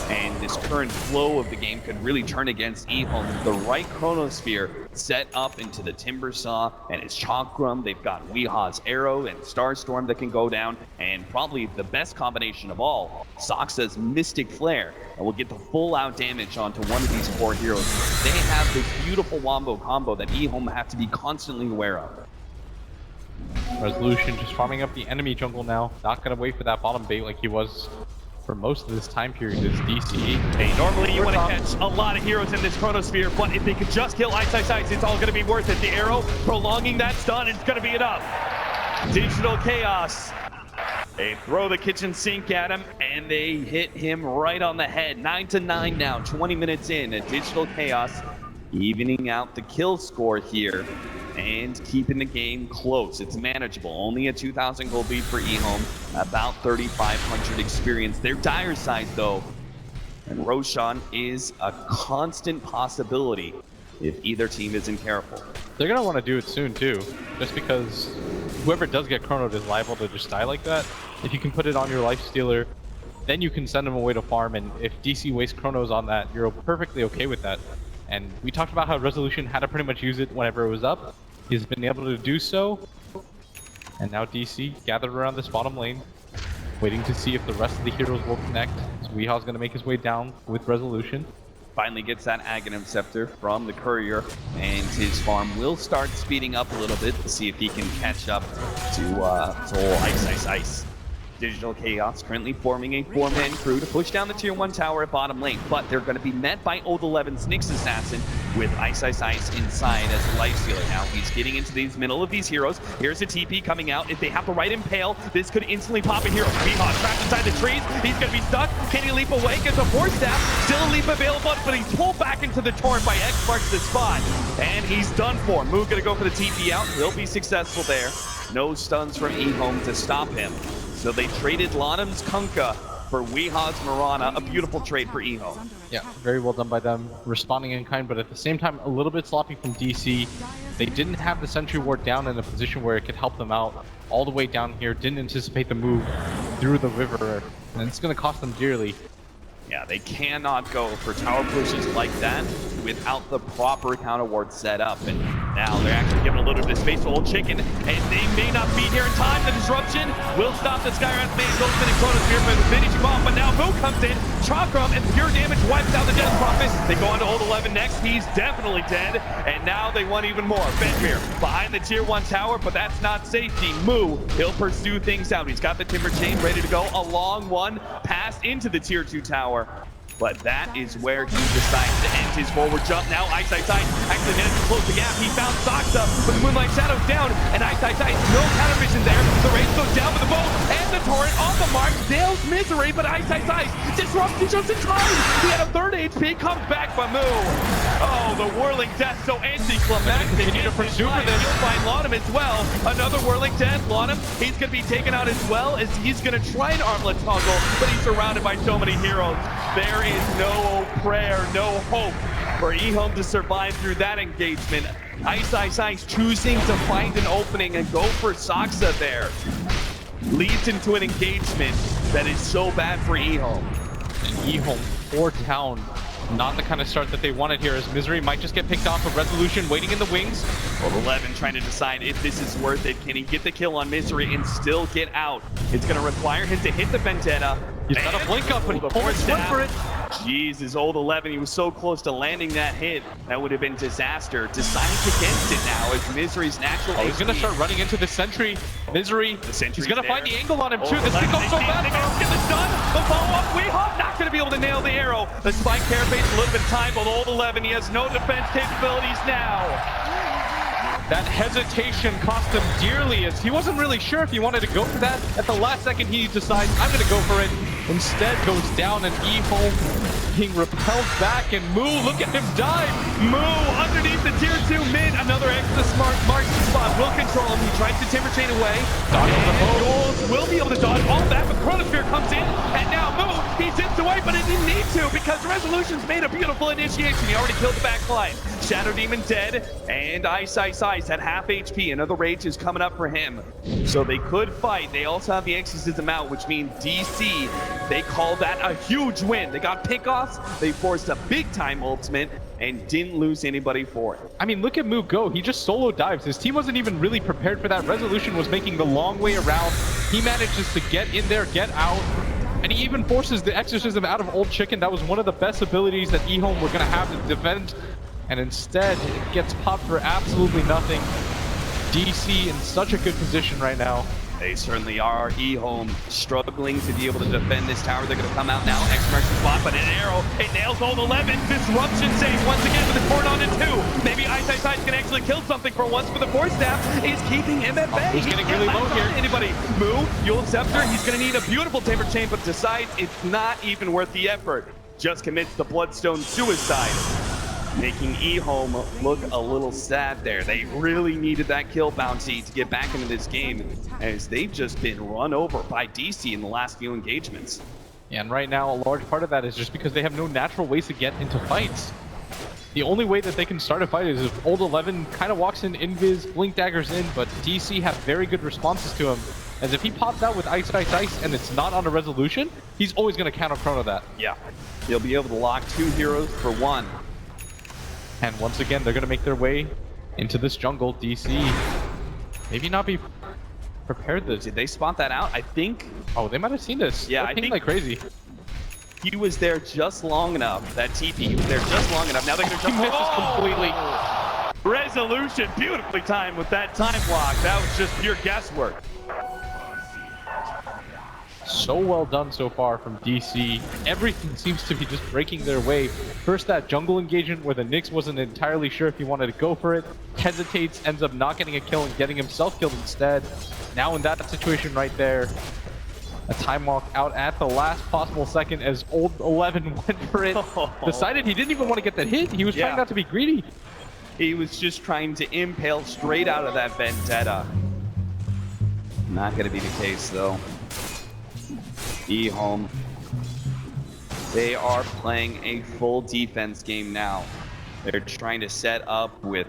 and this current flow of the game could really turn against EHOME. The right Chronosphere set up into the Timbersaw and his Chakram. They've got Weeha's Arrow and Starstorm that can go down, and probably the best combination of all, Soxa's Mystic Flare, and will get the full out damage onto one of these 4 heroes. They have this beautiful wombo combo that EHOME have to be constantly aware of. Resolution just farming up the enemy jungle now. Not going to wait for that bottom bait like he was for most of this time period is DC. Hey, normally you want to catch a lot of heroes in this Chronosphere, but if they could just kill Ice, it's all going to be worth it. The arrow prolonging that stun, it's going to be enough. Digital Chaos. They throw the kitchen sink at him, and they hit him right on the head. 9-9 now, 20 minutes in. Digital Chaos evening out the kill score here and keeping the game close. It's manageable. Only a 2,000 gold lead for EHOME, about 3,500 experience. Their dire side, though, and Roshan is a constant possibility if either team isn't careful. They're going to want to do it soon, too, just because whoever does get chronoed is liable to just die like that. If you can put it on your Lifestealer, then you can send them away to farm, and if DC wastes chronos on that, you're perfectly okay with that. And we talked about how Resolution had to pretty much use it whenever it was up. He's been able to do so, and now DC gathered around this bottom lane, waiting to see if the rest of the heroes will connect. So Weeha's going to make his way down with Resolution. Finally gets that Aghanim Scepter from the Courier, and his farm will start speeding up a little bit to see if he can catch up to Ice. Digital Chaos currently forming a 4-man crew to push down the tier 1 tower at bottom lane, but they're going to be met by Old 11's Nyx Assassin with Ice inside as a Lifestealer. Now he's getting into the middle of these heroes. Here's a TP coming out. If they have the right Impale, this could instantly pop a hero. Weeha trapped inside the trees. He's going to be stuck. Can he leap away? Gets a Force Staff. Still a leap available, but he's pulled back into the Torrent by X marks the spot. And he's done for. Moo going to go for the TP out. He'll be successful there. No stuns from EHOME to stop him. So they traded Lanham's Kunkka for Weeha's Mirana, a beautiful trade for EHOME. Yeah, very well done by them, responding in kind, but at the same time, a little bit sloppy from DC. They didn't have the Sentry Ward down in a position where it could help them out all the way down here, didn't anticipate the move through the river, and it's going to cost them dearly. Yeah, they cannot go for tower pushes like that without the proper counter ward set up. And now they're actually giving a little bit of space to Old Chicken, and they may not be here in time. The disruption will stop the Skywrath main Ghostman and Chronosphere for the finishing bomb, but now Moo comes in, Chakram, and pure damage wipes out the Death Prophet. They go on to Old 11 next. He's definitely dead, and now they want even more. Fenrir behind the tier 1 tower, but that's not safety. Moo, he'll pursue things out. He's got the Timber Chain ready to go. A long one pass into the tier 2 tower. But that is where he decides to end his forward jump. Now Ice actually managed to close the gap. He found Soxa with the Moonlight Shadows down, and Ice, no counter vision there. The Rage goes down with the bow, and the torrent on the mark. Nails Misery, but Ice disrupts just in time. He had a 3rd HP, comes back by Moo. Oh, the Whirling Death, so anticlimactic. Continue to pursue for this. He'll find Launem as well. Another Whirling Death. Launem, he's going to be taken out as well, as he's going to try an armlet toggle, but he's surrounded by so many heroes. There is no prayer, no hope for EHOME to survive through that engagement. Ice choosing to find an opening and go for Soxa there. Leads into an engagement that is so bad for EHOME. And EHOME for town. Not the kind of start that they wanted here, as Misery might just get picked off of Resolution, waiting in the wings. Well, 11 trying to decide if this is worth it. Can he get the kill on Misery and still get out? It's going to require him to hit the Vendetta. He's got a blink up, but he went for it. Jesus, old 11, he was so close to landing that hit. That would have been disaster. Decides against it now as Misery's natural he's going to start running into the Sentry. Misery, he's going to find the angle on him too. This could go so bad. Get this done. The follow-up, EHOME not going to be able to nail the arrow. The Spike carapace a little bit of time, but old 11, he has no defense capabilities now. That hesitation cost him dearly, as he wasn't really sure if he wanted to go for that. At the last second, he decides, I'm going to go for it. Instead, goes down, and EHOME being repelled back, and Moo, look at him dive. Moo underneath the tier 2 mid. Another extra smart marksman spot will control him. He tries to Timber Chain away. Jules will be able to dodge all that, but Chronosphere comes in, and now Moo, he zips away, but he didn't need to because Resolution's made a beautiful initiation. He already killed the backline. Shadow Demon dead, and Ice at half HP. Another Rage is coming up for him. So they could fight. They also have the Exorcism out, which means DC, they call that a huge win. They got pickoffs, they forced a big-time ultimate, and didn't lose anybody for it. I mean, look at Moo go. He just solo dives. His team wasn't even really prepared for that. Resolution was making the long way around. He manages to get in there, get out, and he even forces the Exorcism out of Old Chicken. That was one of the best abilities that EHOME were going to have to defend. And instead, it gets popped for absolutely nothing. DC in such a good position right now. They certainly are. EHOME struggling to be able to defend this tower. They're going to come out now. X marks the spot, but an arrow, it nails old 11. Disruption save once again with the Court on to 2. Maybe Ice can actually kill something for once, but the Force Staff is keeping him at bay. He's getting really low here. Anybody move? You'll Scepter. He's going to need a beautiful Tamer Chain, but decides it's not even worth the effort. Just commits the Bloodstone suicide, making EHOME look a little sad there. They really needed that kill bounty to get back into this game, as they've just been run over by DC in the last few engagements. Yeah, and right now, a large part of that is just because they have no natural ways to get into fights. The only way that they can start a fight is if old 11 kind of walks in, invis, blink daggers in, but DC have very good responses to him. As if he pops out with Ice, and it's not on a Resolution, he's always going to counter chrono that. Yeah, he'll be able to lock 2 heroes for 1. And once again, they're going to make their way into this jungle. DC maybe not be prepared this. Did they spot that out? I think. Oh, they might have seen this. Yeah, I think like crazy. He was there just long enough. That TP was there just long enough. Now they're going to jump completely. Resolution beautifully timed with that time block. That was just pure guesswork. So well done so far from DC. Everything seems to be just breaking their way. First, that jungle engagement where the Nyx wasn't entirely sure if he wanted to go for it. Hesitates, ends up not getting a kill and getting himself killed instead. Now in that situation right there, a time walk out at the last possible second as old 11 went for it. Decided he didn't even want to get that hit. He was trying not to be greedy. He was just trying to impale straight out of that Vendetta. Not going to be the case though. EHOME, they are playing a full defense game now. They're trying to set up with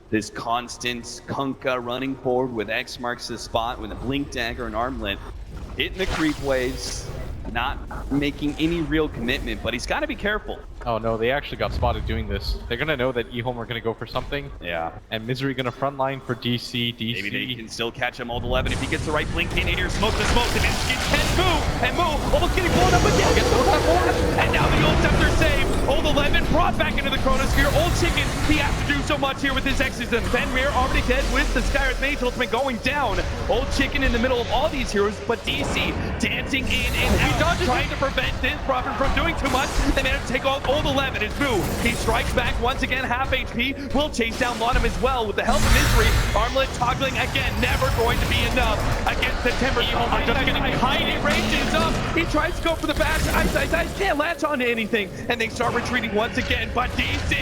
this constant Kunkka running forward with X marks the spot with a blink dagger and armlet, hitting the creep waves, not making any real commitment, but he's got to be careful. Oh no, they actually got spotted doing this. They're gonna know that EHOME are gonna go for something. Yeah. And Misery gonna frontline for DC. Maybe they can still catch him, old 11, if he gets the right blink in here. Smoke to smoke, and it can move, and move, almost getting blown up again. And now the old Scepter save. Old 11 brought back into the Chronosphere. Old Chicken, he has to do so much here with his Exorcism. Fenrir already dead with the Skyreth Mage Ultimate going down. Old Chicken in the middle of all these heroes, but DC dancing in and out, trying to prevent this Prophet from doing too much. They managed to take old 11. His Boo, he strikes back once again, half HP, will chase down Laudanum as well with the help of Misery. Armlet toggling again, never going to be enough against the Timber. Just getting behind, he ranges up. He tries to go for the bash. Ice can't latch onto anything, and they start retreating once again. But DC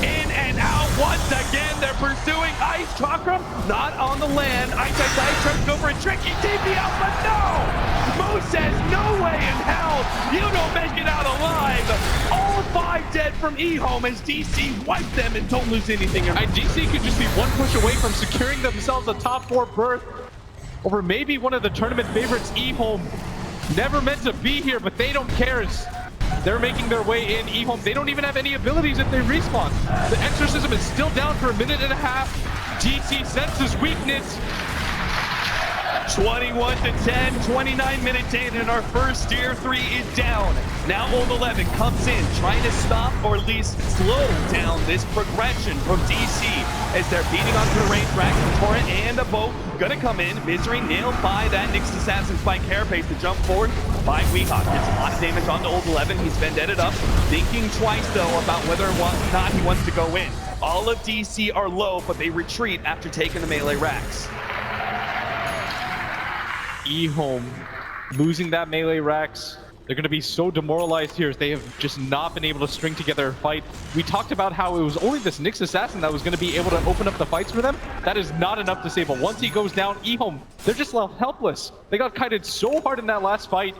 in and out once again. They're pursuing Ice Chakram, not on the land. Ice tries to go for a tricky TP out, but no! Mo says no way in hell. You don't make it out alive. All 5 dead from EHOME as DC wipe them and don't lose anything. DC could just be one push away from securing themselves a top 4 berth over maybe one of the tournament favorites, EHOME. Never meant to be here, but they don't care. They're making their way in. EHOME, they don't even have any abilities if they respawn. The Exorcism is still down for a minute and a half. DC senses weakness. 21 to 10, 29 minutes in, and our first tier 3 is down. Now Old 11 comes in, trying to stop or at least slow down this progression from DC as they're beating onto the range rack. The Torrent and the boat gonna come in. Misery nailed by that Nyx Assassin's by Carapace to jump forward by Weehawk. Gets a lot of damage onto Old 11. He's vendetted up, thinking twice though about whether or not he wants to go in. All of DC are low, but they retreat after taking the melee racks. EHOME losing that melee racks. They're going to be so demoralized here as they have just not been able to string together a fight. We talked about how it was only this Nyx Assassin that was going to be able to open up the fights for them. That is not enough to save, but once he goes down, EHOME, they're just left helpless. They got kited so hard in that last fight.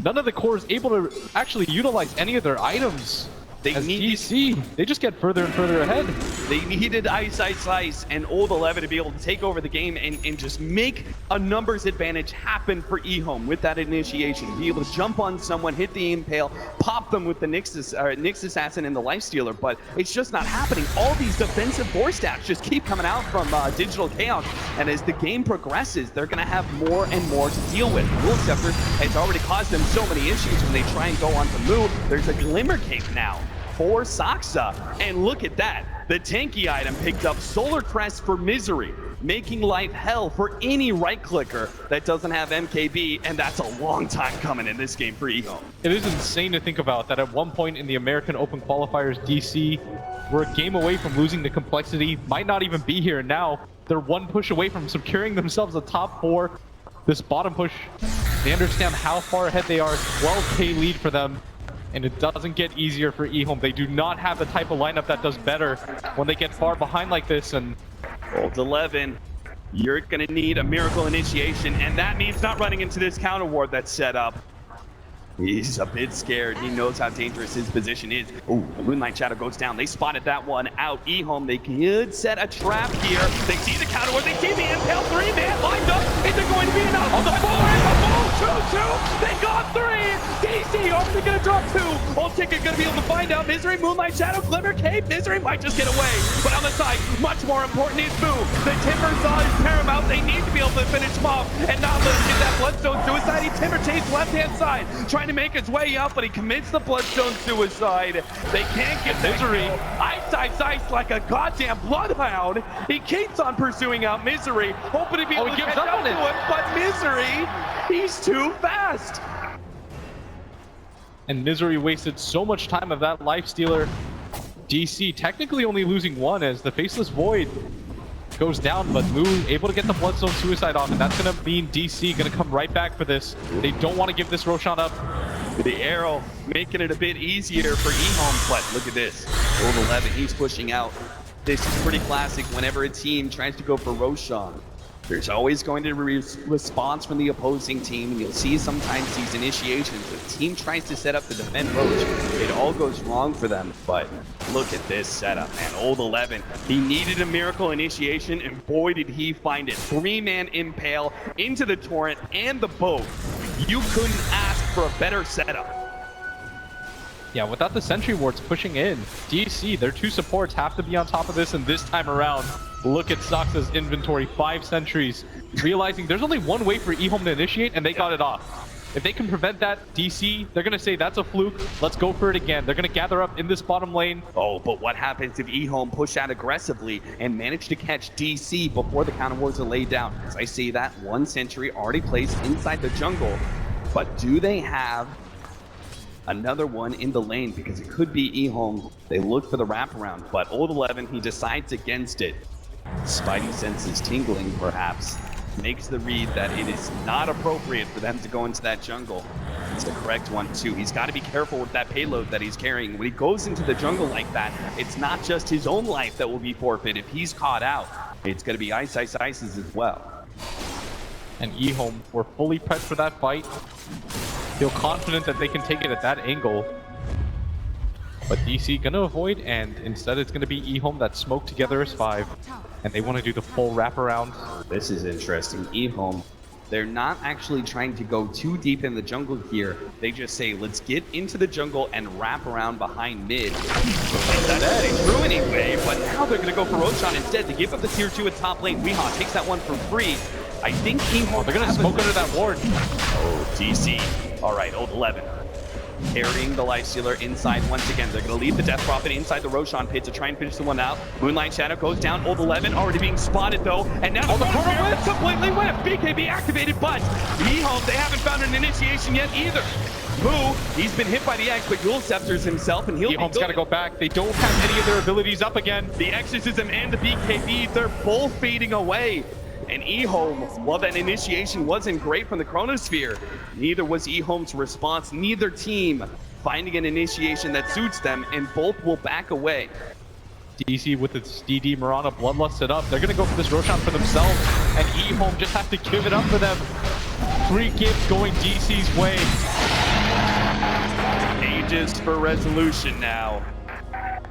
None of the core is able to actually utilize any of their items. They need DC, they just get further and further ahead. They needed Ice, and Old 11 to be able to take over the game and just make a numbers advantage happen for EHOME with that initiation. Be able to jump on someone, hit the impale, pop them with the Nyx Assassin and the Lifestealer, but it's just not happening. All these defensive force stacks just keep coming out from Digital Chaos, and as the game progresses, they're going to have more and more to deal with. Rule Scepter has already caused them so many issues when they try and go onto Moo. There's a Glimmer Cape now for Saksa, and look at that. The tanky item picked up Solar Crest for Misery, making life hell for any right clicker that doesn't have MKB, and that's a long time coming in this game for EHOME. It is insane to think about that at one point in the American Open qualifiers, DC were a game away from losing the complexity, might not even be here. Now they're one push away from securing themselves a top 4. This bottom push, they understand how far ahead they are. 12k lead for them. And it doesn't get easier for EHOME. They do not have the type of lineup that does better when they get far behind like this. And Old 11, you're gonna need a miracle initiation, and that means not running into this counter ward that's set up. He's a bit scared. He knows how dangerous his position is. Ooh, the Moonlight Shadow goes down. They spotted that one out. EHOME, they could set a trap here. They see the counter ward. They see the impale. 3-man lined up. Is it going to be enough? On the 4 and the ball. 2-2. They got 3. DC only gonna drop 2. Old Ticket gonna be able to find out. Misery, Moonlight Shadow, Glimmer Cape. Misery might just get away. But on the side, much more important is Boo. The Timber Saw is paramount. They need to be able to finish him off and not let him get that Bloodstone Suicide. He Timber chase left-hand side, trying to make his way up, but he commits the Bloodstone Suicide. They can't get Misery. Ice like a goddamn bloodhound. He keeps on pursuing out Misery, hoping to be able to catch up to him, but Misery, he's too fast. And Misery wasted so much time of that Lifestealer. DC technically only losing 1 as the Faceless Void goes down, but Moo able to get the Bloodstone Suicide off, and that's going to mean DC going to come right back for this. They don't want to give this Roshan up. The arrow making it a bit easier for EHOME, but look at this. Old 11, he's pushing out. This is pretty classic whenever a team tries to go for Roshan. There's always going to be response from the opposing team, and you'll see sometimes these initiations. The team tries to set up to defend Roach. It all goes wrong for them, but look at this setup, man. Old 11, he needed a miracle initiation, and boy did he find it. 3-man impale into the Torrent and the boat. You couldn't ask for a better setup. Yeah, without the Sentry Wards pushing in, DC, their 2 supports have to be on top of this, and this time around, look at Saksa's inventory, 5 sentries, realizing there's only one way for EHOME to initiate, and they got it off. If they can prevent that DC, they're going to say that's a fluke. Let's go for it again. They're going to gather up in this bottom lane. Oh, but what happens if EHOME push out aggressively and manage to catch DC before the counter wards are laid down? As I say that, one sentry already placed inside the jungle. But do they have another one in the lane? Because it could be EHOME. They look for the wraparound, but Old 11, he decides against it. Spidey senses tingling, perhaps. Makes the read that it is not appropriate for them to go into that jungle. It's the correct one too. He's got to be careful with that payload that he's carrying. When he goes into the jungle like that, it's not just his own life that will be forfeit. If he's caught out, it's going to be Ice's as well. And EHOME were fully prepped for that fight. Feel confident that they can take it at that angle. But DC gonna avoid, and instead it's gonna be EHOME that smoke together as 5. And they want to do the full wraparound. This is interesting. EHOME, they're not actually trying to go too deep in the jungle here. They just say, let's get into the jungle and wrap around behind mid. That's true anyway, but now they're going to go for Roshan instead to give up the tier 2 at top lane. Weehaw takes that one for free. I think EHOME... they're going to smoke under that ward. Oh, DC. All right, Old 11. Carrying the Lifestealer inside once again. They're going to leave the Death Prophet inside the Roshan pit to try and finish the one out. Moonlight Shadow goes down. Old 11 already being spotted though. And now the corner is completely whipped. BKB activated, but EHOME, they haven't found an initiation yet either. Moo, he's been hit by the X, but Dual Scepters himself, and he'll EHOME's got to go back. They don't have any of their abilities up again. The Exorcism and the BKB, they're both fading away. And EHOME, while that initiation wasn't great from the Chronosphere, neither was EHOME's response. Neither team finding an initiation that suits them, and both will back away. DC with its DD Mirana Bloodlust set up. They're going to go for this Roshan for themselves, and EHOME just have to give it up for them. Free gift going DC's way. Aegis for Resolution now.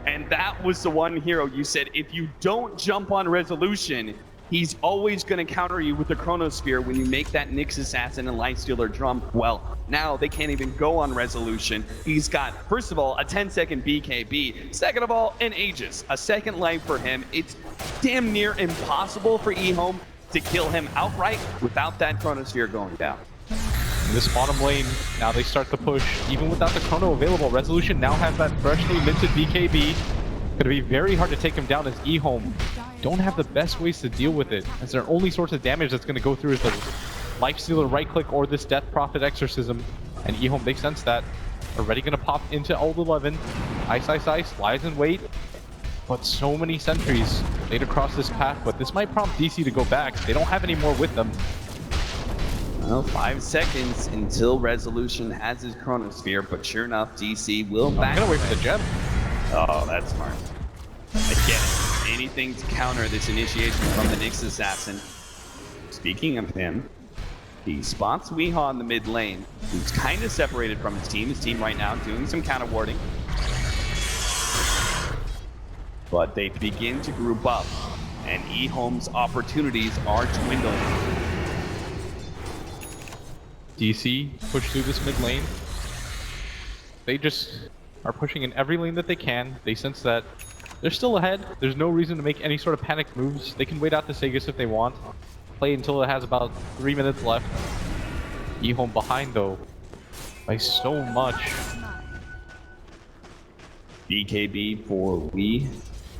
And that was the one hero you said, if you don't jump on Resolution, he's always going to counter you with the Chronosphere when you make that Nyx Assassin and Lifestealer drum. Well, now they can't even go on Resolution. He's got, first of all, a 10-second BKB. Second of all, an Aegis. A second life for him. It's damn near impossible for EHOME to kill him outright without that Chronosphere going down. In this bottom lane, now they start the push. Even without the Chrono available, Resolution now has that freshly minted BKB. Going to be very hard to take him down as EHOME don't have the best ways to deal with it, as their only source of damage that's going to go through is the Lifestealer right click or this Death Prophet Exorcism. And EHOME, they sense that. Already going to pop into Old 11. Ice, lies in wait. But so many sentries laid across this path, but this might prompt DC to go back. They don't have any more with them. Well, 5 seconds until Resolution has his Chronosphere, but sure enough, DC will back. I'm gonna wait for the gem. Oh, that's smart. Again, anything to counter this initiation from the Nyx Assassin. Speaking of him, he spots Weehaw in the mid lane, who's kind of separated from his team. His team right now doing some counter warding. But they begin to group up, and EHOME's opportunities are dwindling. DC push through this mid lane. They just are pushing in every lane that they can. They sense that they're still ahead. There's no reason to make any sort of panic moves. They can wait out the Sagas if they want. Play until it has about 3 minutes left. EHOME behind though by so much. BKB for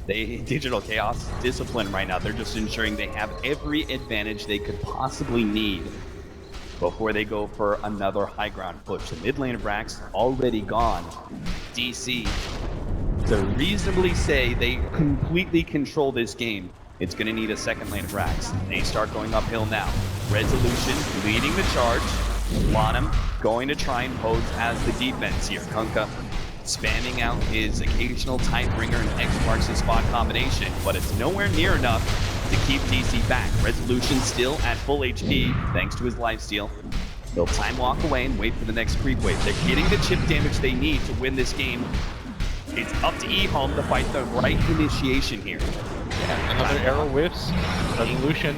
They Digital Chaos discipline right now. They're just ensuring they have every advantage they could possibly need before they go for another high ground push. The mid lane of Rax already gone. DC, to reasonably say they completely control this game, it's going to need a second lane of Rax. They start going uphill now. Resolution leading the charge. Lanham going to try and pose as the defense here. Kunkka spamming out his occasional Tidebringer and X marks the spot combination, but it's nowhere near enough to keep DC back. Resolution still at full HP, thanks to his lifesteal. They'll time walk away and wait for the next creep wave. They're getting the chip damage they need to win this game. It's up to EHOME to fight the right initiation here. Yeah, another arrow whiffs. Resolution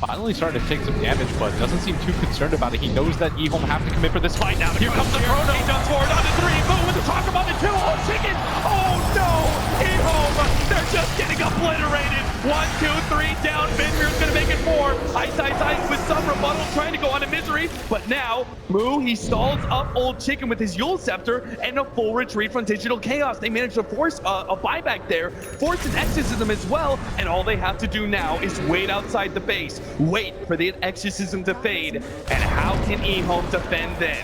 finally starting to take some damage, but doesn't seem too concerned about it. He knows that EHOME have to commit for this fight now. Here comes the Chrono. He jumps forward on the 3. Boom with the talk about the 2. Oh, chicken! Oh no! EHOME! They're just getting obliterated. 1, 2, 3 down. Vinder's gonna make it 4. Ice with some Funnel trying to go on a misery, but now Moo, he stalls up Old Chicken with his Yule Scepter and a full retreat from Digital Chaos. They managed to force a buyback there, force an exorcism as well, and all they have to do now is wait outside the base, wait for the exorcism to fade, and how can EHOME defend then?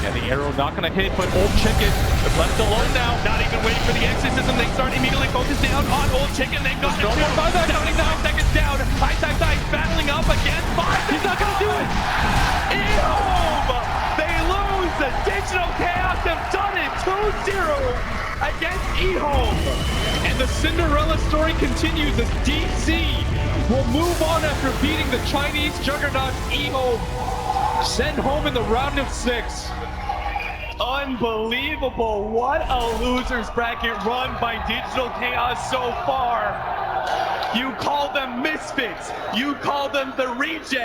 Yeah, the arrow not gonna hit, but Old Chicken is left alone now. Not even waiting for the exorcism, they start immediately focused down on Old Chicken. They've got No more buyback. 79 seconds down. Ice battling up against 5. He's not gonna do it. EHOME! They lose. The Digital Chaos have done it 2-0 against EHOME. And the Cinderella story continues as DC will move on after beating the Chinese juggernaut EHOME. Sent home in the round of 6. Unbelievable. What a loser's bracket run by Digital Chaos so far. You call them misfits. You call them the rejects.